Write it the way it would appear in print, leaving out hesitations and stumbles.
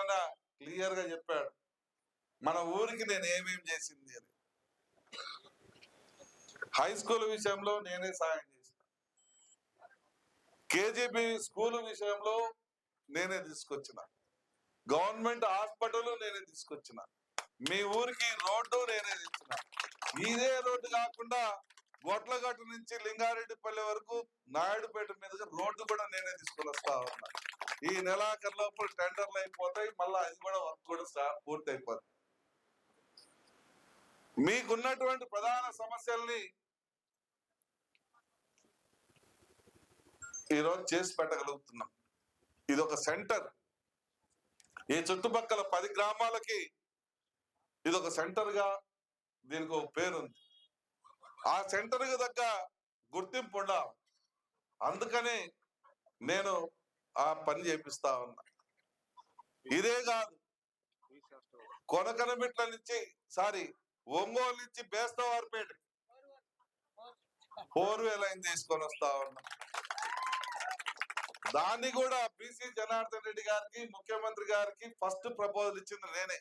ఆయన క్లియర్ గా చెప్పాడు మన ఊరికి నేను ఏమేం చేసింది అని. హై స్కూల్ విషయంలో నేనే సాయం చేసిన, కేజీబీ స్కూల్ విషయంలో నేనే తీసుకొచ్చిన, గవర్నమెంట్ హాస్పిటల్ నేనే తీసుకొచ్చిన, మీ ఊరికి రోడ్డు నేనే తెచ్చిన. ఇదే రోడ్డు కాకుండా గొట్లగట్టు నుంచి లింగారెడ్డిపల్లి వరకు నాయుడుపేట మీదుగా రోడ్డు కూడా నేనే తీసుకొని వస్తా ఉన్నా. ఈ నెలాఖరు లోపల టెండర్లు అయిపోతాయి, మళ్ళీ అది కూడా వర్క్ కూడా పూర్తి అయిపోతుంది. మీకున్నటువంటి ప్రధాన సమస్యల్ని ఈరోజు చేసి పెట్టగలుగుతున్నాం. ఇది ఒక సెంటర్, ఈ చుట్టుపక్కల 10 గ్రామాలకి ఇది ఒక సెంటర్ గా దీనికి ఒక పేరుంది. ఆ సెంటర్ కి తగ్గ గుర్తింపు ఉండాలి. అందుకని నేను ఆ పని చేపిస్తా ఉన్నా. ఇదే కాదు, కొనకనమిట్ల నుంచి ఒంగోలు నుంచి బేస్తవారిపేట 4 లైన్ తీసుకొని వస్తా ఉన్నా. దాన్ని కూడా బీసీ జనార్దన్ రెడ్డి గారికి, ముఖ్యమంత్రి గారికి ఫస్ట్ ప్రపోజల్ ఇచ్చింది నేనే.